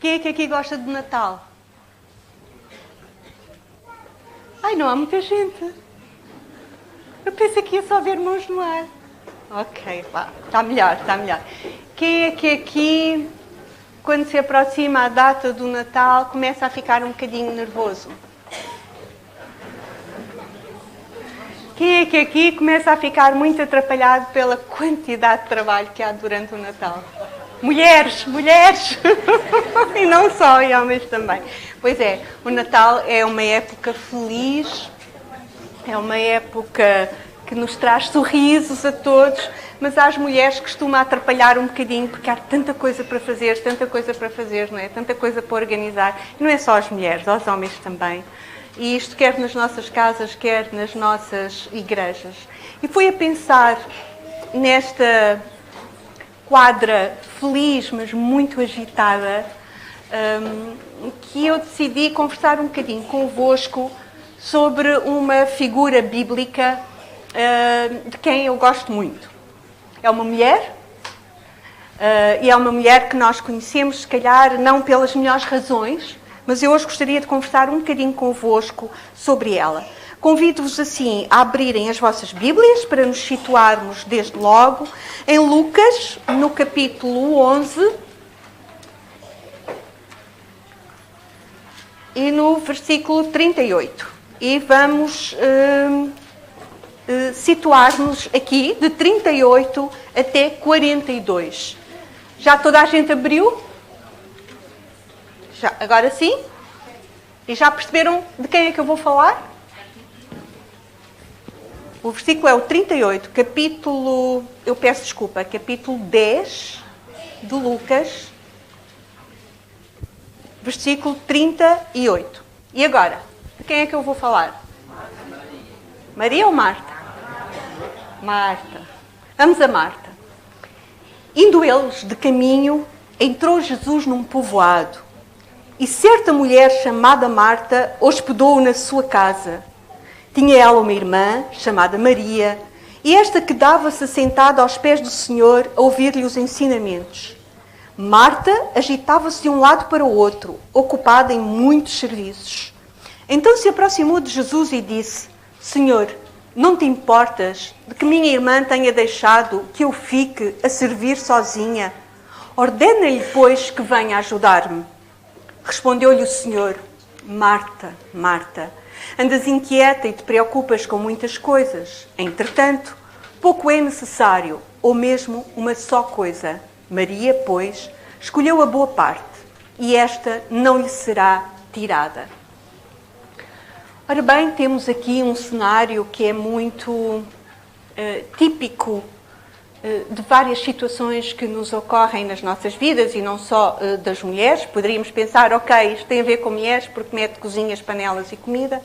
Quem é que aqui gosta de Natal? Ai, não há muita gente. Eu pensei que ia só ver mãos no ar. Ok, vá. Está melhor, está melhor. Quem é que aqui, quando se aproxima a data do Natal, começa a ficar um bocadinho nervoso? Quem é que aqui começa a ficar muito atrapalhado pela quantidade de trabalho que há durante o Natal? Mulheres, mulheres! E não só, e homens também. Pois é, o Natal é uma época feliz, é uma época que nos traz sorrisos a todos, mas às mulheres costuma atrapalhar um bocadinho, porque há tanta coisa para fazer, não é? Tanta coisa para organizar. E não é só as mulheres, aos homens também. E isto quer nas nossas casas, quer nas nossas igrejas. E fui a pensar nesta quadra feliz, mas muito agitada, que eu decidi conversar um bocadinho convosco sobre uma figura bíblica de quem eu gosto muito. É uma mulher, e é uma mulher que nós conhecemos, se calhar, não pelas melhores razões, mas eu hoje gostaria de conversar um bocadinho convosco sobre ela. Convido-vos, assim, a abrirem as vossas Bíblias para nos situarmos, desde logo, em Lucas, no capítulo 11, e no versículo 38. E vamos situar-nos aqui, de 38 até 42. Já toda a gente abriu? Já, agora sim? E já perceberam de quem é que eu vou falar? O versículo é o 38, capítulo 10 de Lucas, versículo 38. E agora? De quem é que eu vou falar? Maria ou Marta? Marta. Vamos a Marta. Indo eles de caminho, entrou Jesus num povoado, e certa mulher chamada Marta hospedou-o na sua casa. Tinha ela uma irmã chamada Maria, e esta quedava-se assentada aos pés do Senhor a ouvir-lhe os ensinamentos. Marta agitava-se de um lado para o outro, ocupada em muitos serviços. Então se aproximou de Jesus e disse: Senhor, não te importas de que minha irmã tenha deixado que eu fique a servir sozinha? Ordena-lhe, pois, que venha ajudar-me. Respondeu-lhe o Senhor: Marta, Marta, andas inquieta e te preocupas com muitas coisas. Entretanto, pouco é necessário, ou mesmo uma só coisa. Maria, pois, escolheu a boa parte, e esta não lhe será tirada. Ora bem, temos aqui um cenário que é muito típico de várias situações que nos ocorrem nas nossas vidas, e não só das mulheres. Poderíamos pensar, ok, isto tem a ver com mulheres porque mete cozinhas, panelas e comida,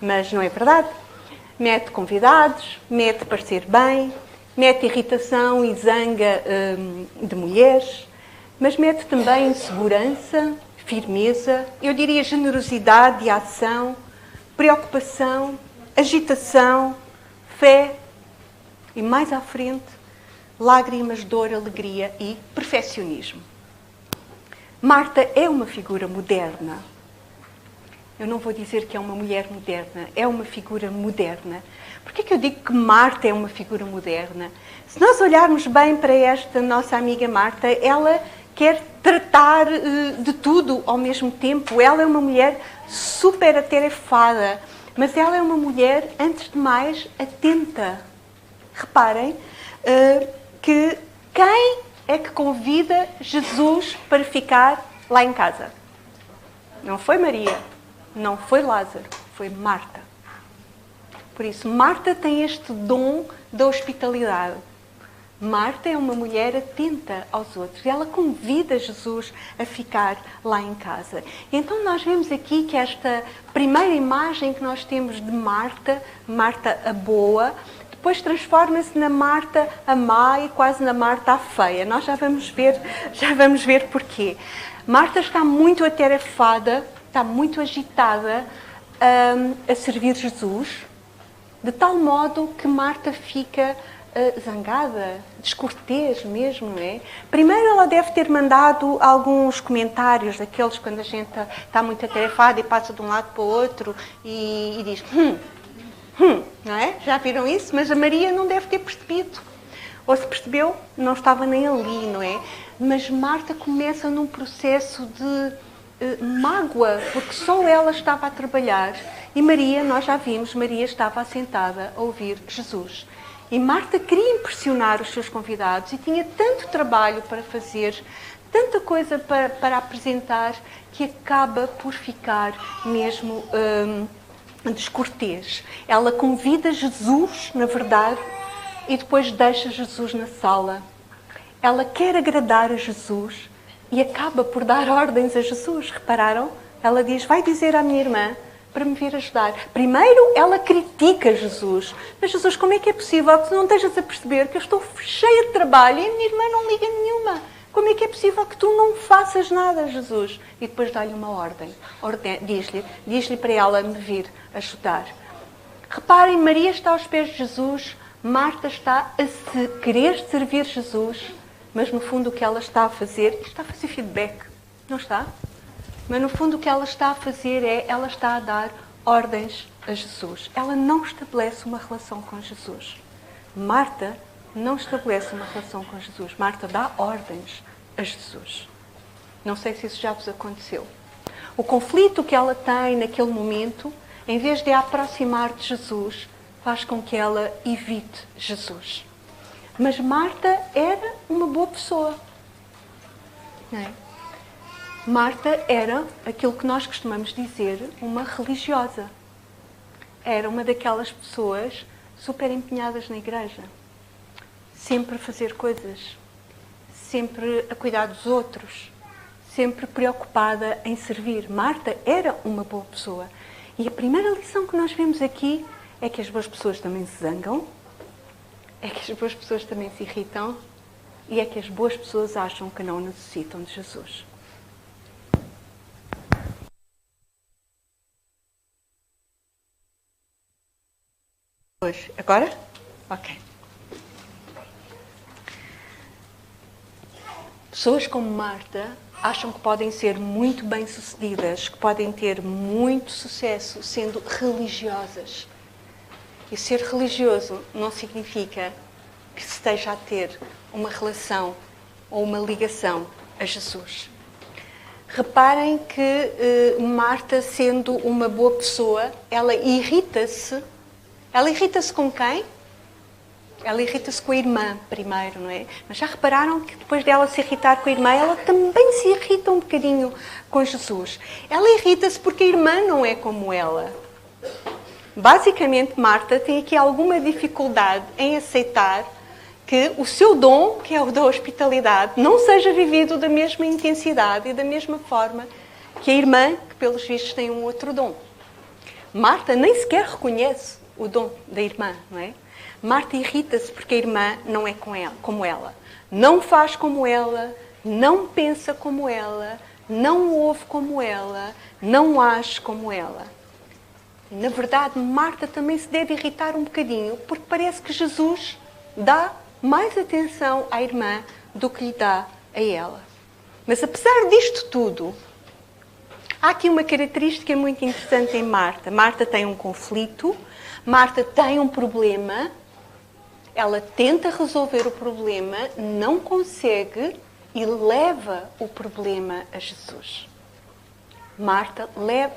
mas não é verdade. Mete convidados, mete parecer bem, mete irritação e zanga de mulheres, mas mete também insegurança, firmeza, eu diria generosidade e ação, preocupação, agitação, fé e, mais à frente, lágrimas, dor, alegria e perfeccionismo. Marta é uma figura moderna. Eu não vou dizer que é uma mulher moderna, é uma figura moderna. Por que é que eu digo que Marta é uma figura moderna? Se nós olharmos bem para esta nossa amiga Marta, ela quer tratar de tudo ao mesmo tempo. Ela é uma mulher super atarefada, mas ela é uma mulher, antes de mais, atenta. Reparem que quem é que convida Jesus para ficar lá em casa? Não foi Maria, não foi Lázaro, foi Marta. Por isso, Marta tem este dom da hospitalidade. Marta é uma mulher atenta aos outros. Ela convida Jesus a ficar lá em casa. E então nós vemos aqui que esta primeira imagem que nós temos de Marta, Marta a boa, depois transforma-se na Marta a má e quase na Marta a feia. Nós já vamos ver porquê. Marta está muito atarefada, está muito agitada a servir Jesus, de tal modo que Marta fica zangada, descortês mesmo, não é? Primeiro ela deve ter mandado alguns comentários, daqueles quando a gente está muito atarefada e passa de um lado para o outro e diz não é? Já viram isso? Mas a Maria não deve ter percebido. Ou se percebeu, não estava nem ali, não é? Mas Marta começa num processo de mágoa, porque só ela estava a trabalhar e Maria, nós já vimos, Maria estava assentada a ouvir Jesus. E Marta queria impressionar os seus convidados e tinha tanto trabalho para fazer, tanta coisa para apresentar, que acaba por ficar mesmo descortês. Ela convida Jesus, na verdade, e depois deixa Jesus na sala. Ela quer agradar a Jesus e acaba por dar ordens a Jesus. Repararam? Ela diz, vai dizer à minha irmã para me vir ajudar. Primeiro, ela critica Jesus. Mas Jesus, como é que é possível que tu não estejas a perceber que eu estou cheia de trabalho e a minha irmã não liga nenhuma? Como é que é possível que tu não faças nada, Jesus? E depois dá-lhe uma ordem. Diz-lhe para ela me vir ajudar. Reparem, Maria está aos pés de Jesus, Marta está a querer servir Jesus, mas no fundo o que ela está a fazer feedback, não está? Mas no fundo o que ela está a fazer ela está a dar ordens a Jesus. Ela não estabelece uma relação com Jesus. Marta não estabelece uma relação com Jesus. Marta dá ordens a Jesus. Não sei se isso já vos aconteceu. O conflito que ela tem naquele momento, em vez de a aproximar de Jesus, faz com que ela evite Jesus. Mas Marta era uma boa pessoa. Não é? Marta era aquilo que nós costumamos dizer uma religiosa. Era uma daquelas pessoas super empenhadas na igreja. Sempre a fazer coisas. Sempre a cuidar dos outros. Sempre preocupada em servir. Marta era uma boa pessoa. E a primeira lição que nós vemos aqui é que as boas pessoas também se zangam, é que as boas pessoas também se irritam e é que as boas pessoas acham que não necessitam de Jesus. Hoje, agora? Ok. Pessoas como Marta acham que podem ser muito bem-sucedidas, que podem ter muito sucesso sendo religiosas. E ser religioso não significa que se esteja a ter uma relação ou uma ligação a Jesus. Reparem que Marta, sendo uma boa pessoa, ela irrita-se. Ela irrita-se com quem? Ela irrita-se com a irmã primeiro, não é? Mas já repararam que depois dela se irritar com a irmã, ela também se irrita um bocadinho com Jesus. Ela irrita-se porque a irmã não é como ela. Basicamente, Marta tem aqui alguma dificuldade em aceitar que o seu dom, que é o da hospitalidade, não seja vivido da mesma intensidade e da mesma forma que a irmã, que pelos vistos tem um outro dom. Marta nem sequer reconhece o dom da irmã, não é? Marta irrita-se porque a irmã não é como ela. Não faz como ela, não pensa como ela, não ouve como ela, não age como ela. Na verdade, Marta também se deve irritar um bocadinho, porque parece que Jesus dá mais atenção à irmã do que lhe dá a ela. Mas apesar disto tudo, há aqui uma característica muito interessante em Marta. Marta tem um conflito, Marta tem um problema, ela tenta resolver o problema, não consegue e leva o problema a Jesus. Marta leva...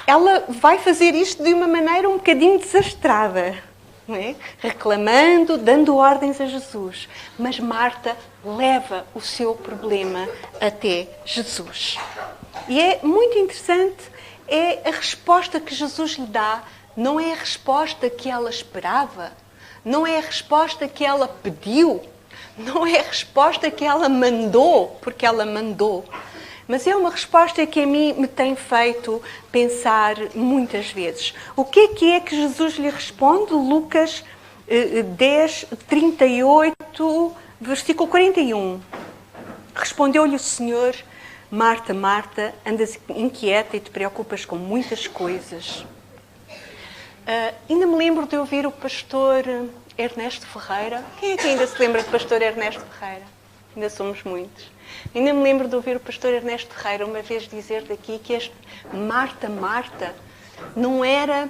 Ela vai fazer isto de uma maneira um bocadinho desastrada, não é? Reclamando, dando ordens a Jesus. Mas Marta leva o seu problema até Jesus. E é muito interessante, é a resposta que Jesus lhe dá, não é a resposta que ela esperava, não é a resposta que ela pediu, não é a resposta que ela mandou, porque ela mandou. Mas é uma resposta que a mim me tem feito pensar muitas vezes. O que é que Jesus lhe responde? Lucas 10, 38, versículo 41. Respondeu-lhe o Senhor: Marta, Marta, andas inquieta e te preocupas com muitas coisas. Ainda me lembro de ouvir o pastor Ernesto Ferreira. Quem é que ainda se lembra do pastor Ernesto Ferreira? Ainda somos muitos. Ainda me lembro de ouvir o pastor Ernesto Ferreira uma vez dizer daqui que este Marta, Marta, não era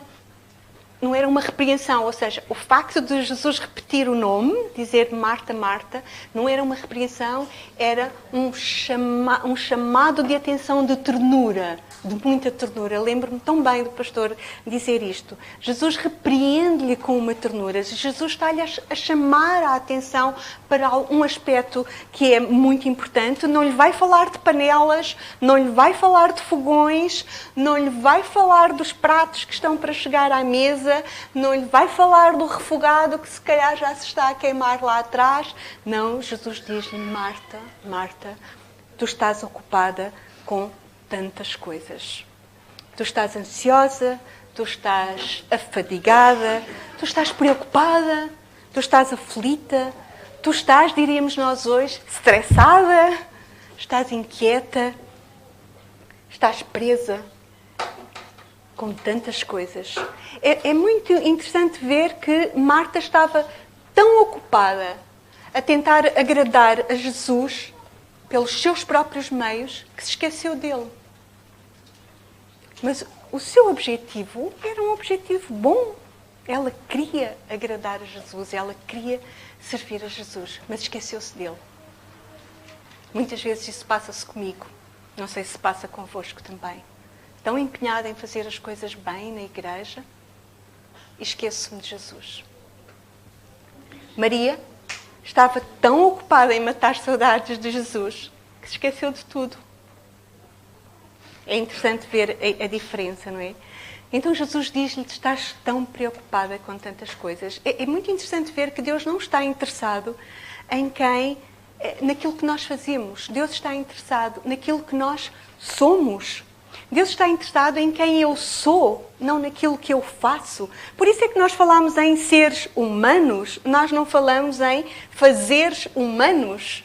uma repreensão, ou seja, o facto de Jesus repetir o nome, dizer Marta, Marta, não era uma repreensão, era um chamado de atenção, de ternura, de muita ternura. Lembro-me tão bem do pastor dizer isto. Jesus repreende-lhe com uma ternura. Jesus está-lhe a chamar a atenção para um aspecto que é muito importante. Não lhe vai falar de panelas, não lhe vai falar de fogões, não lhe vai falar dos pratos que estão para chegar à mesa, não lhe vai falar do refogado que se calhar já se está a queimar lá atrás. Não, Jesus diz-lhe, Marta, Marta, tu estás ocupada com tantas coisas. Tu estás ansiosa, tu estás afadigada, tu estás preocupada, tu estás aflita, tu estás, diríamos nós hoje, estressada, estás inquieta, estás presa com tantas coisas. É muito interessante ver que Marta estava tão ocupada a tentar agradar a Jesus pelos seus próprios meios que se esqueceu dele. Mas o seu objetivo era um objetivo bom. Ela queria agradar a Jesus, ela queria servir a Jesus, mas esqueceu-se dele. Muitas vezes isso passa-se comigo. Não sei se se passa convosco também. Tão empenhada em fazer as coisas bem na igreja e esqueço-me de Jesus. Maria estava tão ocupada em matar saudades de Jesus que se esqueceu de tudo. É interessante ver a diferença, não é? Então Jesus diz-lhe, estás tão preocupada com tantas coisas. É muito interessante ver que Deus não está interessado naquilo que nós fazemos. Deus está interessado naquilo que nós somos. Deus está interessado em quem eu sou, não naquilo que eu faço. Por isso é que nós falamos em seres humanos, nós não falamos em fazeres humanos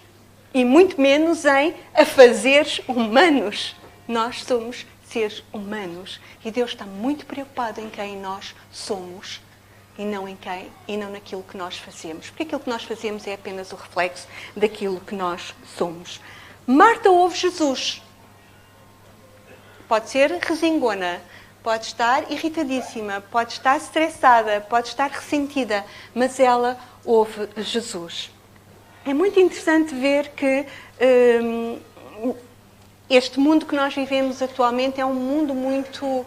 e muito menos em afazeres humanos. Nós somos seres humanos e Deus está muito preocupado em quem nós somos e não naquilo que nós fazemos. Porque aquilo que nós fazemos é apenas o reflexo daquilo que nós somos. Marta ouve Jesus. Pode ser resingona, pode estar irritadíssima, pode estar estressada, pode estar ressentida, mas ela ouve Jesus. É muito interessante ver que este mundo que nós vivemos atualmente é um mundo muito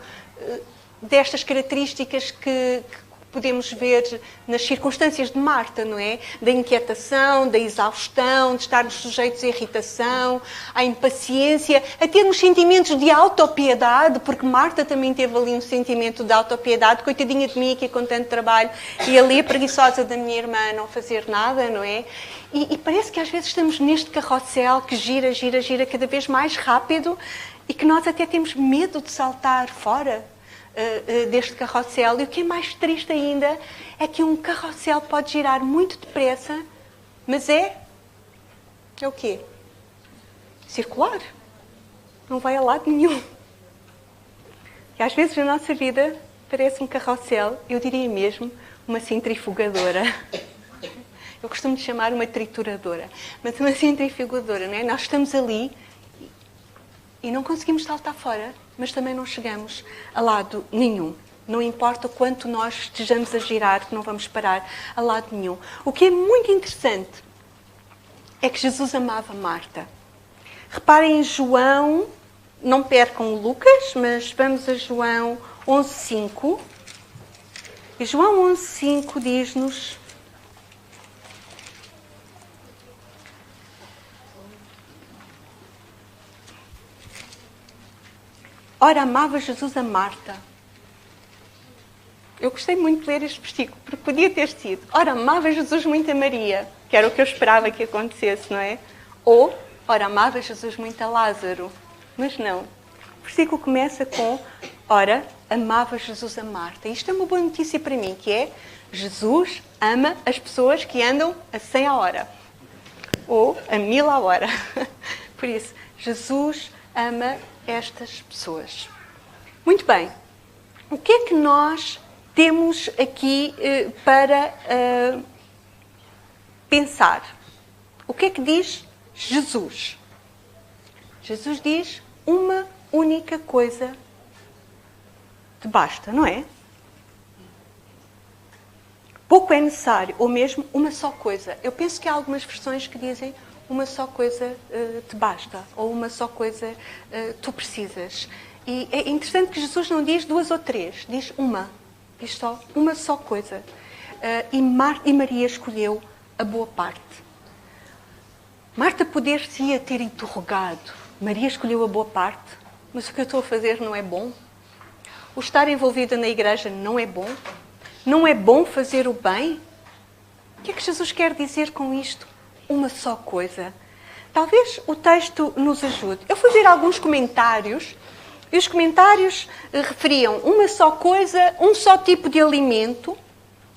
destas características que podemos ver nas circunstâncias de Marta, não é? Da inquietação, da exaustão, de estarmos sujeitos à irritação, à impaciência, a termos sentimentos de autopiedade, porque Marta também teve ali um sentimento de autopiedade, coitadinha de mim aqui com tanto trabalho, e ali a preguiçosa da minha irmã a não fazer nada, não é? E parece que às vezes estamos neste carrossel que gira, gira, gira cada vez mais rápido e que nós até temos medo de saltar fora deste carrossel. E o que é mais triste ainda é que um carrossel pode girar muito depressa, mas é o quê? Circular. Não vai a lado nenhum. E às vezes a nossa vida parece um carrossel, eu diria mesmo uma centrifugadora. Eu costumo chamar uma trituradora, mas uma centrifugadora, não é? Nós estamos ali e não conseguimos saltar fora, mas também não chegamos a lado nenhum. Não importa o quanto nós estejamos a girar, que não vamos parar a lado nenhum. O que é muito interessante é que Jesus amava Marta. Reparem em João, não percam Lucas, mas vamos a João 11:5. E João 11:5 diz-nos: ora, amava Jesus a Marta. Eu gostei muito de ler este versículo, porque podia ter sido: ora, amava Jesus muito a Maria, que era o que eu esperava que acontecesse, não é? Ou, ora, amava Jesus muito a Lázaro. Mas não. O versículo começa com: ora, amava Jesus a Marta. E isto é uma boa notícia para mim, que é: Jesus ama as pessoas que andam a 100 a hora. Ou a 1000 a hora. Por isso, Jesus ama estas pessoas. Muito bem. O que é que nós temos aqui para pensar. O que é que diz Jesus? Jesus diz uma única coisa te basta, não é? Pouco é necessário, ou mesmo uma só coisa. Eu penso que há algumas versões que dizem uma só coisa te basta, ou uma só coisa tu precisas. E é interessante que Jesus não diz duas ou três, diz uma. Diz só uma só coisa. E Maria escolheu a boa parte. Marta poder-se-ia ter interrogado. Maria escolheu a boa parte, mas o que eu estou a fazer não é bom? O estar envolvida na igreja não é bom? Não é bom fazer o bem? O que é que Jesus quer dizer com isto? Uma só coisa. Talvez o texto nos ajude. Eu fui ver alguns comentários e os comentários referiam uma só coisa, um só tipo de alimento,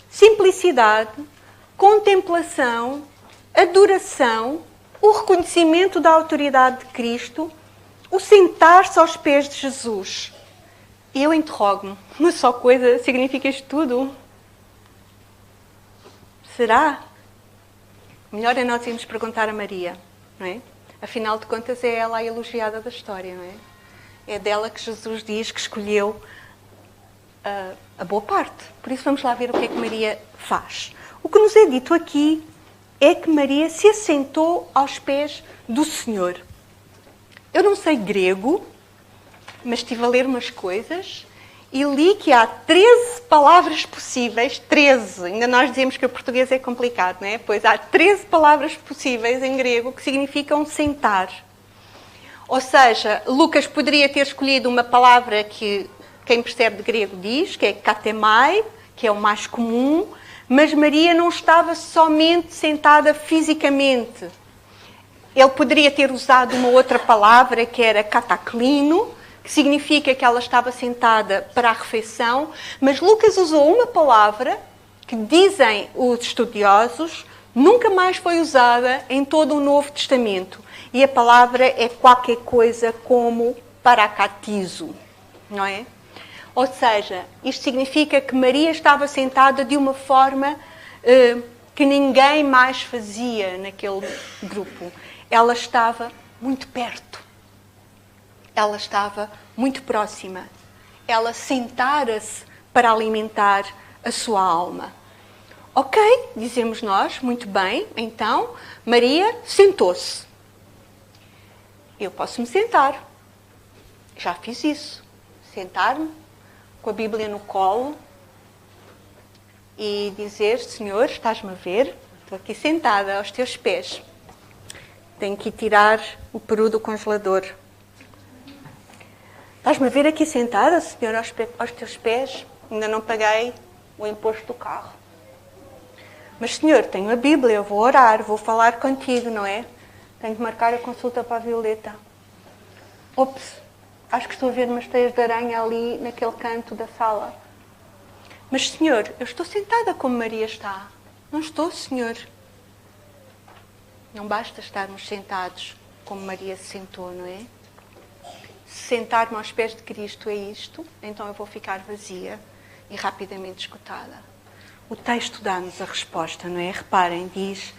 simplicidade, contemplação, adoração, o reconhecimento da autoridade de Cristo, o sentar-se aos pés de Jesus. E eu interrogo-me, uma só coisa significa isto tudo? Será? Melhor é nós irmos perguntar a Maria, não é? Afinal de contas é ela a elogiada da história, não é? É dela que Jesus diz que escolheu a boa parte. Por isso vamos lá ver o que é que Maria faz. O que nos é dito aqui é que Maria se assentou aos pés do Senhor. Eu não sei grego, mas estive a ler umas coisas e li que há 13 palavras possíveis. 13. Ainda nós dizemos que o português é complicado, não é? Pois há 13 palavras possíveis em grego que significam sentar. Ou seja, Lucas poderia ter escolhido uma palavra que quem percebe de grego diz, que é katemai, que é o mais comum, mas Maria não estava somente sentada fisicamente. Ele poderia ter usado uma outra palavra, que era kataklino, que significa que ela estava sentada para a refeição, mas Lucas usou uma palavra que, dizem os estudiosos, nunca mais foi usada em todo o Novo Testamento. E a palavra é qualquer coisa como paracatizo, não é? Ou seja, isto significa que Maria estava sentada de uma forma que ninguém mais fazia naquele grupo. Ela estava muito perto. Ela estava muito próxima. Ela sentara-se para alimentar a sua alma. Ok, dizemos nós, muito bem. Então, Maria sentou-se. Eu posso me sentar. Já fiz isso. Sentar-me com a Bíblia no colo e dizer: Senhor, estás-me a ver? Estou aqui sentada aos teus pés. Tenho que tirar o peru do congelador. Estás-me a ver aqui sentada, Senhor, aos teus pés? Ainda não paguei o imposto do carro. Mas, Senhor, tenho a Bíblia, eu vou orar, vou falar contigo, não é? Tenho que marcar a consulta para a Violeta. Ops, acho que estou a ver umas teias de aranha ali naquele canto da sala. Mas, Senhor, eu estou sentada como Maria está. Não estou, Senhor. Não basta estarmos sentados como Maria se sentou, não é? Se sentar-me aos pés de Cristo é isto, então eu vou ficar vazia e rapidamente esgotada. O texto dá-nos a resposta, não é? Reparem, diz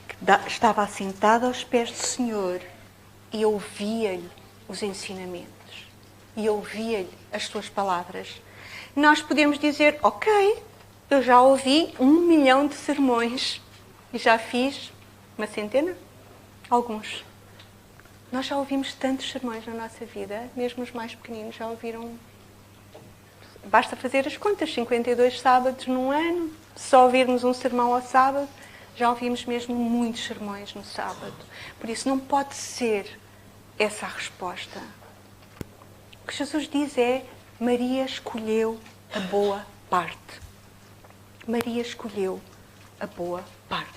que estava assentada aos pés do Senhor e ouvia-lhe os ensinamentos. E ouvia-lhe as suas palavras. Nós podemos dizer, ok, eu já ouvi 1 milhão de sermões e já fiz uma centena? Alguns. Nós já ouvimos tantos sermões na nossa vida, mesmo os mais pequeninos já ouviram. Basta fazer as contas, 52 sábados num ano, só ouvirmos um sermão ao sábado, já ouvimos mesmo muitos sermões no sábado. Por isso não pode ser essa a resposta. O que Jesus diz é, Maria escolheu a boa parte. Maria escolheu a boa parte.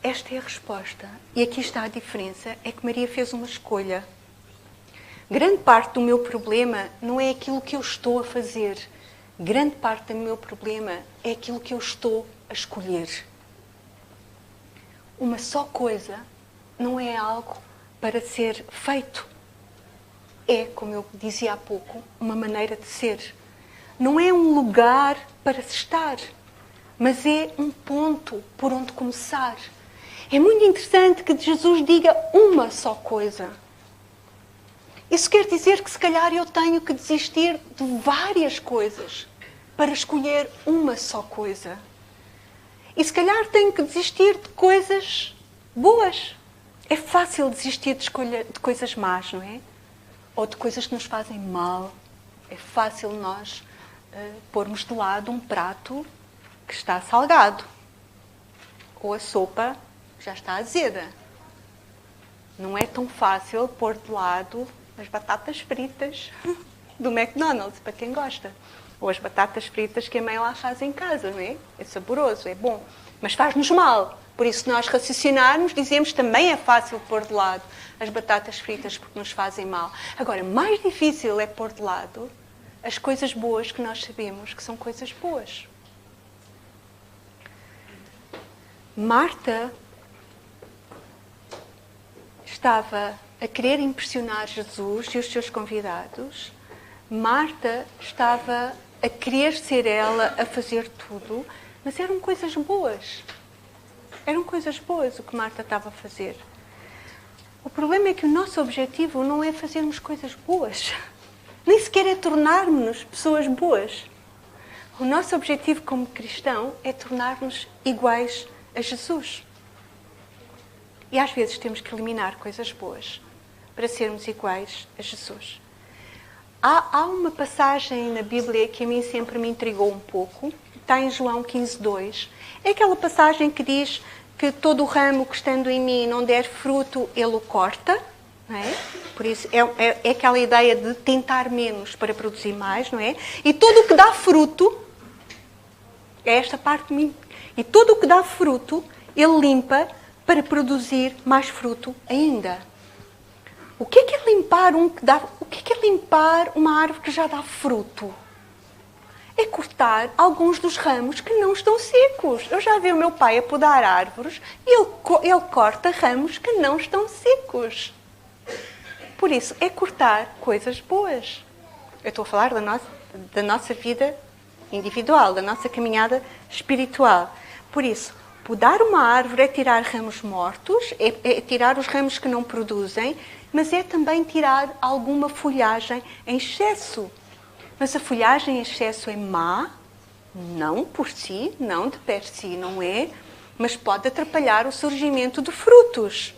Esta é a resposta. E aqui está a diferença, é que Maria fez uma escolha. Grande parte do meu problema não é aquilo que eu estou a fazer. Grande parte do meu problema é aquilo que eu estou a escolher. Uma só coisa não é algo para ser feito. É, como eu dizia há pouco, uma maneira de ser. não é um lugar para se estar, mas é um ponto por onde começar. É muito interessante que Jesus diga uma só coisa. Isso quer dizer que se calhar eu tenho que desistir de várias coisas para escolher uma só coisa. E se calhar tenho que desistir de coisas boas. É fácil desistir de coisas más, não é? Ou de coisas que nos fazem mal. É fácil nós pormos de lado um prato que está salgado. Ou a sopa já está azeda. Não é tão fácil pôr de lado as batatas fritas do McDonald's, para quem gosta. Ou as batatas fritas que a mãe lá faz em casa, não é? É saboroso, é bom. Mas faz-nos mal. Por isso, se nós raciocinarmos, dizemos também é fácil pôr de lado as batatas fritas porque nos fazem mal. Agora, mais difícil é pôr de lado as coisas boas que nós sabemos que são coisas boas. Marta estava a querer impressionar Jesus e os seus convidados. Marta estava a querer ser ela a fazer tudo, mas eram coisas boas. Eram coisas boas o que Marta estava a fazer. O problema é que o nosso objetivo não é fazermos coisas boas. Nem sequer é tornarmos-nos pessoas boas. O nosso objetivo como cristão é tornar-nos iguais a Jesus. E às vezes temos que eliminar coisas boas para sermos iguais a Jesus. Há uma passagem na Bíblia que a mim sempre me intrigou um pouco. Está em João 15:2. É aquela passagem que diz que todo o ramo que estando em mim não der fruto, ele o corta. Não é? Por isso, é aquela ideia de tentar menos para produzir mais, não é? E tudo o que dá fruto, é esta parte de mim, e tudo o que dá fruto, ele limpa para produzir mais fruto ainda. O que é limpar o que é limpar uma árvore que já dá fruto? É cortar alguns dos ramos que não estão secos. Eu já vi o meu pai a podar árvores e ele corta ramos que não estão secos. Por isso, é cortar coisas boas. Eu estou a falar da nossa vida individual, da nossa caminhada espiritual. Por isso, podar uma árvore é tirar ramos mortos, é tirar os ramos que não produzem, mas é também tirar alguma folhagem em excesso. Mas a folhagem em excesso é má, não por si, não de per si, não é, mas pode atrapalhar o surgimento de frutos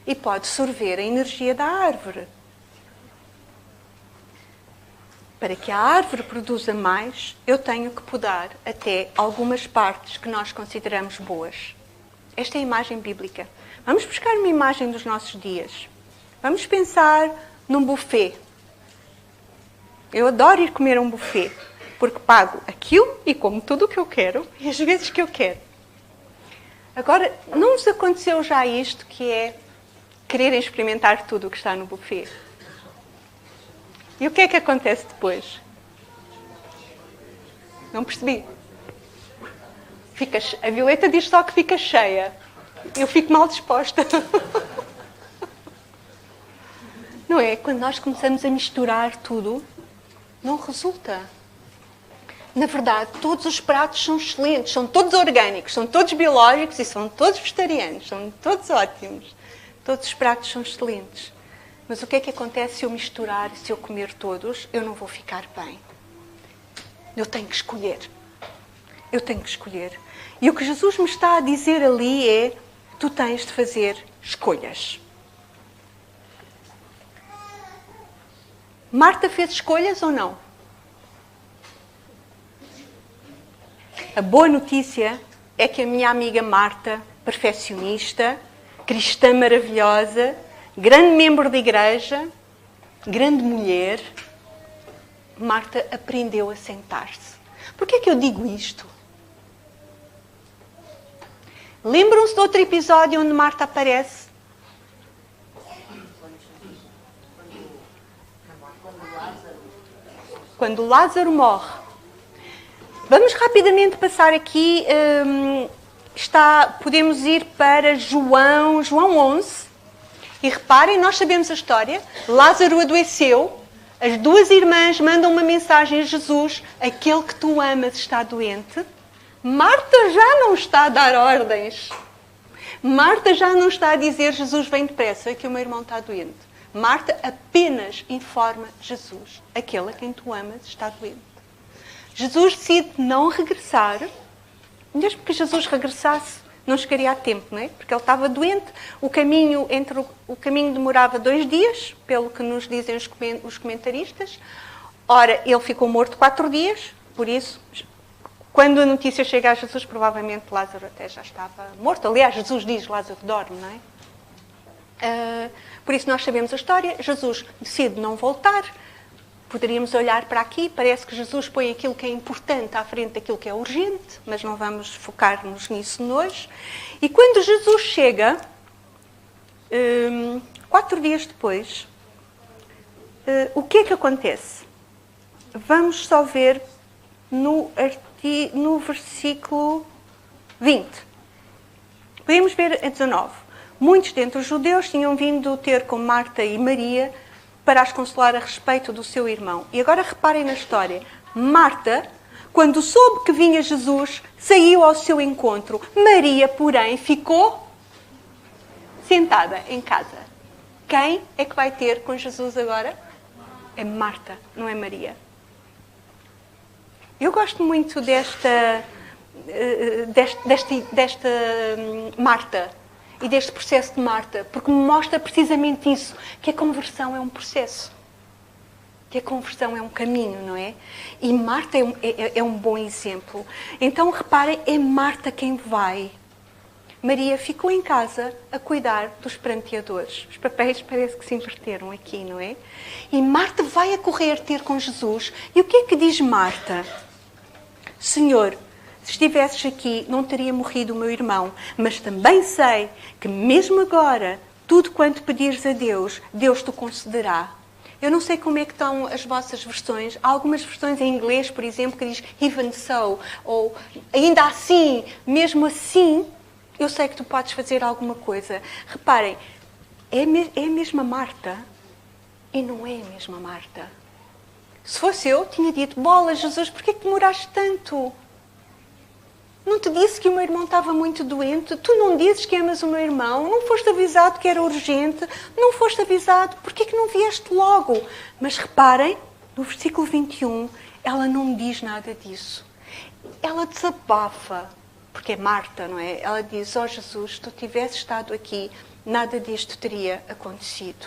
e pode sorver a energia da árvore. Para que a árvore produza mais, eu tenho que podar até algumas partes que nós consideramos boas. Esta é a imagem bíblica. Vamos buscar uma imagem dos nossos dias. Vamos pensar num buffet. Eu adoro ir comer a um buffet, porque pago aquilo e como tudo o que eu quero e as vezes que eu quero. Agora, não vos aconteceu já isto, que é quererem experimentar tudo o que está no buffet? E o que é que acontece depois? Não percebi. A Violeta diz só que fica cheia. Eu fico mal disposta. Não é? Quando nós começamos a misturar tudo, não resulta. Na verdade, todos os pratos são excelentes, são todos orgânicos, são todos biológicos e são todos vegetarianos, são todos ótimos. Todos os pratos são excelentes. Mas o que é que acontece se eu misturar, se eu comer todos? Eu não vou ficar bem. Eu tenho que escolher. Eu tenho que escolher. E o que Jesus me está a dizer ali é: tu tens de fazer escolhas. Marta fez escolhas ou não? A boa notícia é que a minha amiga Marta, perfeccionista, cristã maravilhosa, grande membro da igreja, grande mulher, Marta aprendeu a sentar-se. Porquê é que eu digo isto? Lembram-se de outro episódio onde Marta aparece? Quando Lázaro morre. Vamos rapidamente passar aqui. Podemos ir para João 11. E reparem, nós sabemos a história. Lázaro adoeceu. As duas irmãs mandam uma mensagem a Jesus: aquele que tu amas está doente. Marta já não está a dar ordens. Marta já não está a dizer: Jesus, vem depressa, que o meu irmão está doente. Marta apenas informa Jesus: aquele a quem tu amas está doente. Jesus decide não regressar. Mesmo que Jesus regressasse, não chegaria a tempo, não é? Porque ele estava doente. O caminho demorava 2 dias, pelo que nos dizem os comentaristas. Ora, ele ficou morto 4 dias, por isso, quando a notícia chega a Jesus, provavelmente Lázaro até já estava morto. Aliás, Jesus diz: Lázaro dorme, não é? Por isso nós sabemos a história. Jesus decide não voltar. Poderíamos olhar para aqui, parece que Jesus põe aquilo que é importante à frente daquilo que é urgente, mas não vamos focar-nos nisso hoje. E quando Jesus chega, 4 dias depois, o que é que acontece? Vamos só ver no versículo 20. Podemos ver a 19. Muitos dentre os judeus tinham vindo ter com Marta e Maria para as consolar a respeito do seu irmão. E agora reparem na história. Marta, quando soube que vinha Jesus, saiu ao seu encontro. Maria, porém, ficou sentada em casa. Quem é que vai ter com Jesus agora? É Marta, não é Maria. Eu gosto muito desta Marta e deste processo de Marta, porque me mostra precisamente isso, que a conversão é um processo, que a conversão é um caminho, não é? E Marta é um bom exemplo. Então, reparem, é Marta quem vai. Maria ficou em casa a cuidar dos pranteadores. Os papéis parece que se inverteram aqui, não é? E Marta vai a correr ter com Jesus. E o que é que diz Marta? Senhor, se estivesses aqui, não teria morrido o meu irmão, mas também sei que mesmo agora, tudo quanto pedires a Deus, Deus te concederá. Eu não sei como é que estão as vossas versões. Há algumas versões em inglês, por exemplo, que diz even so, ou ainda assim, mesmo assim, eu sei que tu podes fazer alguma coisa. Reparem, é a mesma Marta e não é a mesma Marta. Se fosse eu, tinha dito: bola, Jesus, porquê que demoraste tanto? Não te disse que o meu irmão estava muito doente? Tu não dizes que amas o meu irmão? Não foste avisado que era urgente? Não foste avisado? Porquê que não vieste logo? Mas reparem, no versículo 21, ela não diz nada disso. Ela desabafa, porque é Marta, não é? Ela diz: ó Jesus, se tu tivesses estado aqui, nada disto teria acontecido.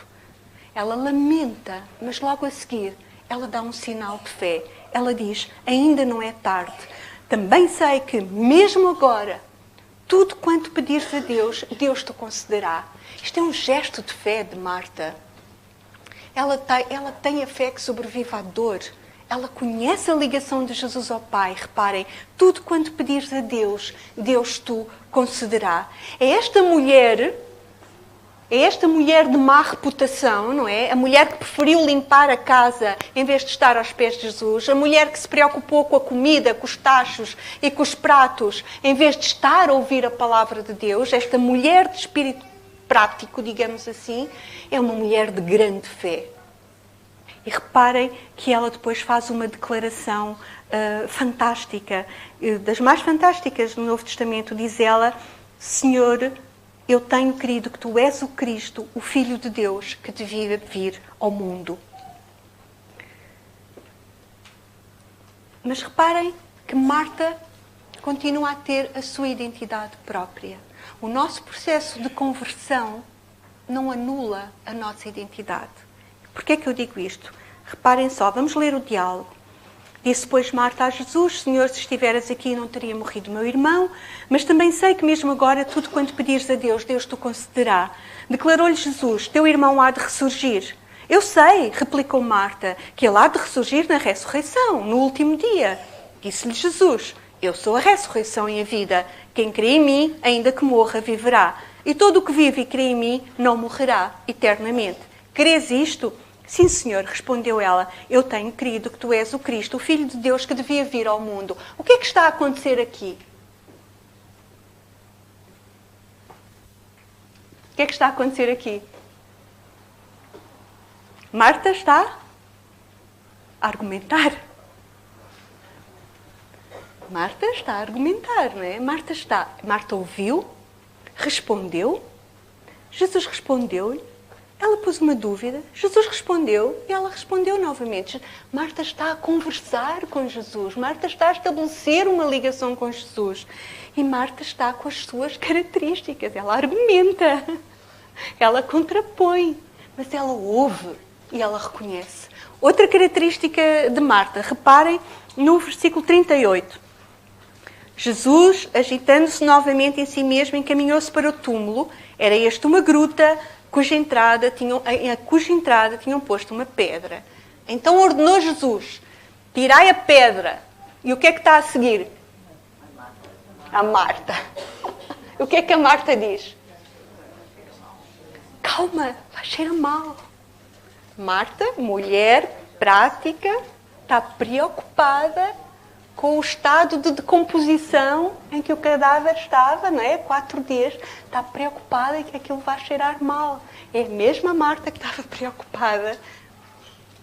Ela lamenta, mas logo a seguir, ela dá um sinal de fé. Ela diz: ainda não é tarde. Também sei que, mesmo agora, tudo quanto pedires a Deus, Deus te concederá. Isto é um gesto de fé de Marta. Ela tem a fé que sobrevive à dor. Ela conhece a ligação de Jesus ao Pai. Reparem, tudo quanto pedires a Deus, Deus te concederá. É esta mulher de má reputação, não é? A mulher que preferiu limpar a casa em vez de estar aos pés de Jesus. A mulher que se preocupou com a comida, com os tachos e com os pratos, em vez de estar a ouvir a palavra de Deus. Esta mulher de espírito prático, digamos assim, é uma mulher de grande fé. E reparem que ela depois faz uma declaração fantástica, das mais fantásticas no Novo Testamento. Diz ela: Senhor, eu tenho crido que tu és o Cristo, o Filho de Deus, que devia vir ao mundo. Mas reparem que Marta continua a ter a sua identidade própria. O nosso processo de conversão não anula a nossa identidade. Porquê é que eu digo isto? Reparem só, vamos ler o diálogo. Disse, pois, Marta a Jesus: Senhor, se estiveras aqui, não teria morrido o meu irmão, mas também sei que mesmo agora, tudo quanto pedires a Deus, Deus te concederá. Declarou-lhe Jesus: teu irmão há de ressurgir. Eu sei, replicou Marta, que ele há de ressurgir na ressurreição, no último dia. Disse-lhe Jesus: eu sou a ressurreição e a vida. Quem crê em mim, ainda que morra, viverá. E todo o que vive e crê em mim, não morrerá eternamente. Crês isto? Sim, Senhor, respondeu ela. Eu tenho crido que tu és o Cristo, o Filho de Deus que devia vir ao mundo. O que é que está a acontecer aqui? O que é que está a acontecer aqui? Marta está a argumentar. Marta está a argumentar, não é? Marta ouviu, respondeu, Jesus respondeu-lhe, ela pôs uma dúvida, Jesus respondeu e ela respondeu novamente. Marta está a conversar com Jesus, Marta está a estabelecer uma ligação com Jesus. E Marta está com as suas características, ela argumenta, ela contrapõe, mas ela ouve e ela reconhece. Outra característica de Marta, reparem no versículo 38. Jesus, agitando-se novamente em si mesmo, encaminhou-se para o túmulo. Era esta uma gruta a cuja entrada tinham posto uma pedra. Então ordenou Jesus, tirai a pedra. E o que é que está a seguir? A Marta. O que é que a Marta diz? Calma, vai cheirar mal. Marta, mulher prática, está preocupada com o estado de decomposição em que o cadáver estava, não é? 4 dias. Está preocupada em que aquilo vai cheirar mal. É a mesma Marta que estava preocupada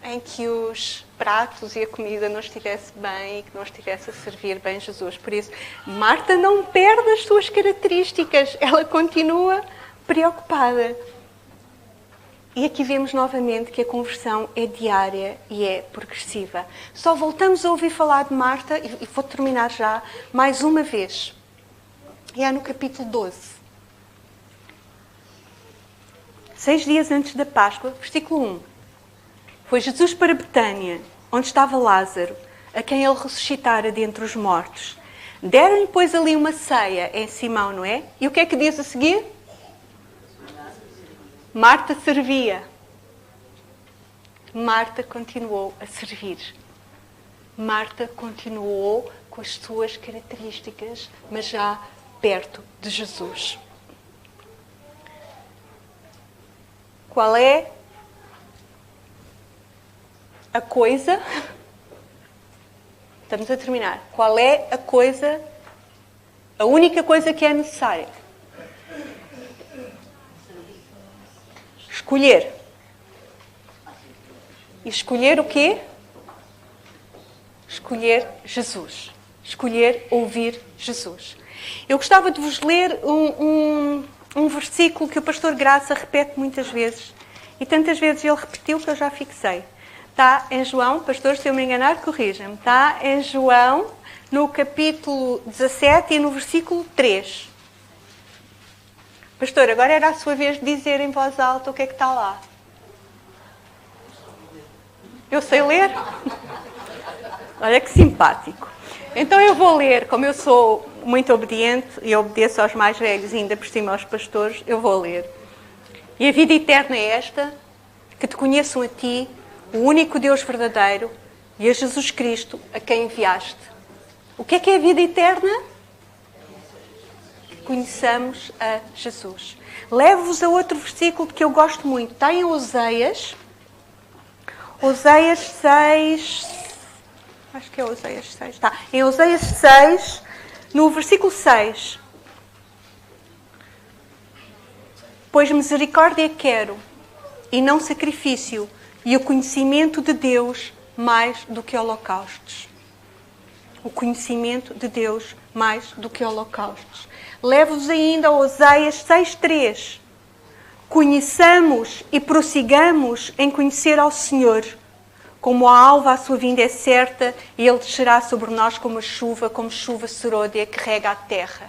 em que os pratos e a comida não estivesse bem e que não estivesse a servir bem Jesus. Por isso, Marta não perde as suas características. Ela continua preocupada. E aqui vemos novamente que a conversão é diária e é progressiva. Só voltamos a ouvir falar de Marta, e vou terminar já, mais uma vez. E é no capítulo 12. 6 dias antes da Páscoa, versículo 1. Foi Jesus para Betânia, onde estava Lázaro, a quem ele ressuscitara dentre os mortos. Deram-lhe, pois, ali uma ceia em Simão, não é? E o que é que diz a seguir? Marta servia. Marta continuou a servir. Marta continuou com as suas características, mas já perto de Jesus. Qual é a coisa? Estamos a terminar. Qual é a coisa, a única coisa que é necessária? Escolher. E escolher o quê? Escolher Jesus. Escolher ouvir Jesus. Eu gostava de vos ler um versículo que o pastor Graça repete muitas vezes. E tantas vezes ele repetiu que eu já fixei. Está em João, pastor, se eu me enganar, corrija-me. Está em João, no capítulo 17 e no versículo 3. Pastor, agora era a sua vez de dizer em voz alta o que é que está lá. Eu sei ler? Olha que simpático. Então eu vou ler, como eu sou muito obediente e obedeço aos mais velhos e ainda por cima aos pastores, eu vou ler. E a vida eterna é esta, que te conheçam a ti, o único Deus verdadeiro, e a Jesus Cristo, a quem enviaste. O que é a vida eterna? Conheçamos a Jesus. Levo-vos a outro versículo que eu gosto muito. Está em Oséias. Oséias 6. Acho que é Oséias 6. Está em Oséias 6, no versículo 6. Pois misericórdia quero, e não sacrifício, e o conhecimento de Deus mais do que holocaustos. O conhecimento de Deus mais do que holocaustos. Levo-vos ainda a Oséias 6:3. Conheçamos e prossigamos em conhecer ao Senhor. Como a alva, a sua vinda é certa, e Ele descerá sobre nós como chuva serôdia que rega a terra.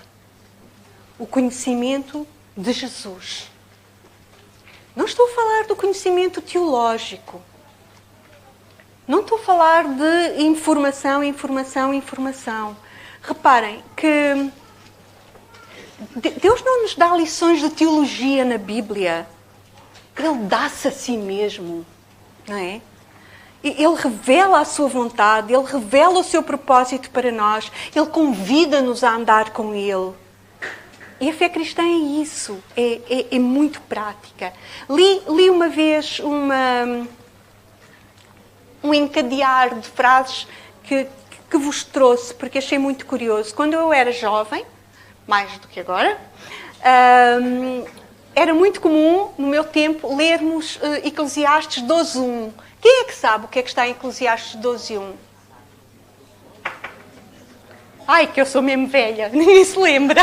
O conhecimento de Jesus. Não estou a falar do conhecimento teológico. Não estou a falar de informação. Reparem que Deus não nos dá lições de teologia na Bíblia. Ele dá-se a si mesmo, não é? Ele revela a sua vontade, Ele revela o seu propósito para nós, Ele convida-nos a andar com Ele. E a fé cristã é isso, é muito prática. Li uma vez um encadear de frases que vos trouxe, porque achei muito curioso. Quando eu era jovem, mais do que agora, era muito comum, no meu tempo, lermos Eclesiastes 12:1. Quem é que sabe o que é que está em Eclesiastes 12:1? Ai, que eu sou mesmo velha, ninguém se lembra.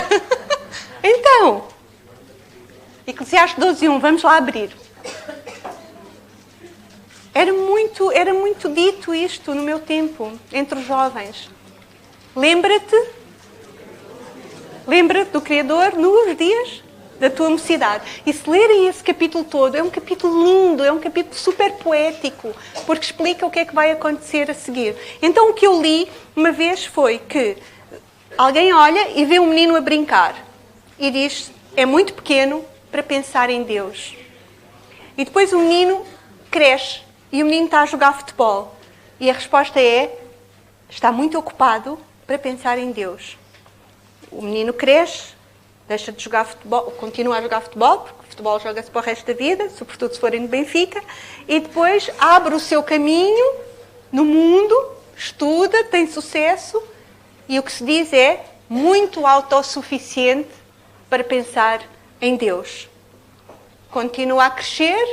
Então, Eclesiastes 12:1, vamos lá abrir. Era muito dito isto no meu tempo, entre os jovens. Lembra-te do Criador nos dias da tua mocidade. E se lerem esse capítulo todo, é um capítulo lindo, é um capítulo super poético, porque explica o que é que vai acontecer a seguir. Então o que eu li uma vez foi que alguém olha e vê um menino a brincar e diz, é muito pequeno para pensar em Deus. E depois o menino cresce e o menino está a jogar futebol. E a resposta é, está muito ocupado para pensar em Deus. O menino cresce, deixa de jogar futebol, continua a jogar futebol, porque o futebol joga-se para o resto da vida, sobretudo se forem no Benfica, e depois abre o seu caminho no mundo, estuda, tem sucesso, e o que se diz é muito autossuficiente para pensar em Deus. Continua a crescer,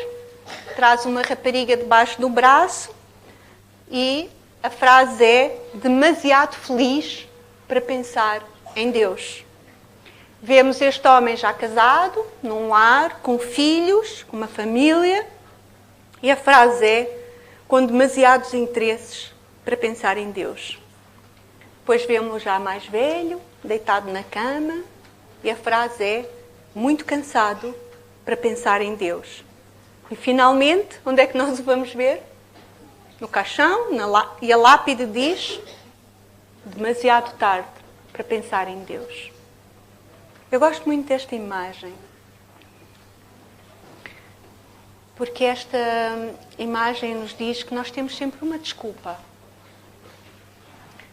traz uma rapariga debaixo do braço e a frase é demasiado feliz para pensar em Deus. Vemos este homem já casado, num lar, com filhos, com uma família, e a frase é com demasiados interesses para pensar em Deus. Depois vemos-lo já mais velho, deitado na cama, e a frase é muito cansado para pensar em Deus. E finalmente, onde é que nós o vamos ver? No caixão, e a lápide diz demasiado tarde para pensar em Deus. Eu gosto muito desta imagem, porque esta imagem nos diz que nós temos sempre uma desculpa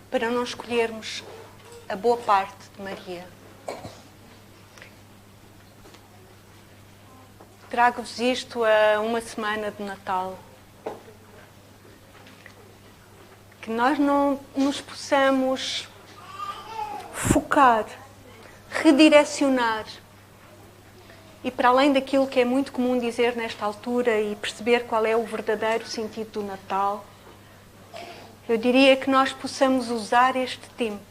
para não escolhermos a boa parte de Maria. Trago-vos isto a uma semana de Natal. Que nós não nos possamos focar, redirecionar e para além daquilo que é muito comum dizer nesta altura e perceber qual é o verdadeiro sentido do Natal, eu diria que nós possamos usar este tempo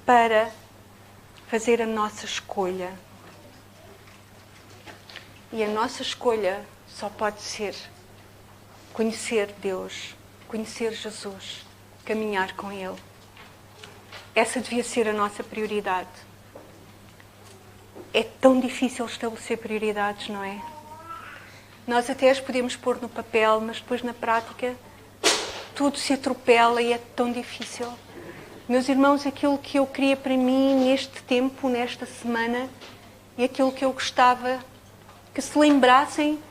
para fazer a nossa escolha. E a nossa escolha só pode ser conhecer Deus, conhecer Jesus, caminhar com Ele. Essa devia ser a nossa prioridade. É tão difícil estabelecer prioridades, não é? Nós até as podemos pôr no papel, mas depois na prática tudo se atropela e é tão difícil. Meus irmãos, aquilo que eu queria para mim neste tempo, nesta semana, e aquilo que eu gostava que se lembrassem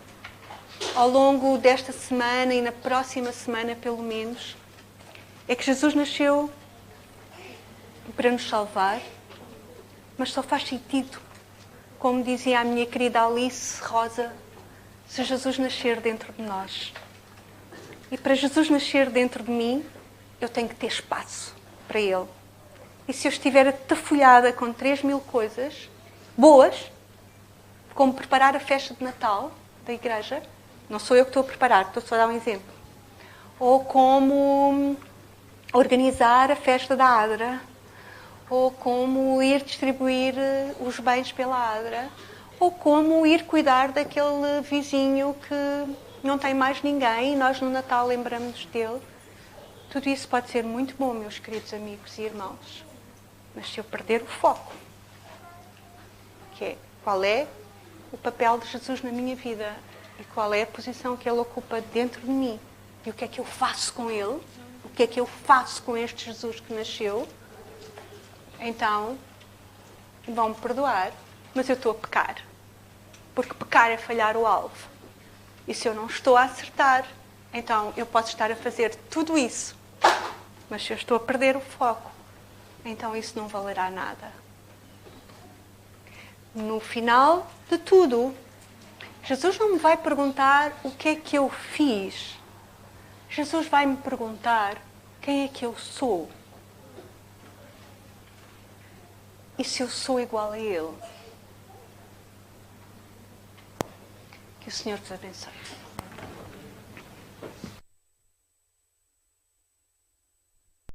ao longo desta semana e na próxima semana, pelo menos, é que Jesus nasceu para nos salvar, mas só faz sentido, como dizia a minha querida Alice Rosa, se Jesus nascer dentro de nós. E para Jesus nascer dentro de mim, eu tenho que ter espaço para Ele. E se eu estiver atafolhada com 3.000 coisas boas, como preparar a festa de Natal da igreja, não sou eu que estou a preparar, estou só a dar um exemplo. Ou como organizar a festa da Adra, ou como ir distribuir os bens pela Adra, ou como ir cuidar daquele vizinho que não tem mais ninguém e nós no Natal lembramos dele. Tudo isso pode ser muito bom, meus queridos amigos e irmãos, mas se eu perder o foco, que é qual é o papel de Jesus na minha vida e qual é a posição que Ele ocupa dentro de mim e o que é que eu faço com Ele, o que é que eu faço com este Jesus que nasceu, então vão-me perdoar, mas eu estou a pecar. Porque pecar é falhar o alvo. E se eu não estou a acertar, então eu posso estar a fazer tudo isso, mas se eu estou a perder o foco, então isso não valerá nada. No final de tudo, Jesus não me vai perguntar o que é que eu fiz. Jesus vai me perguntar quem é que eu sou. E se eu sou igual a Ele. Que o Senhor vos abençoe.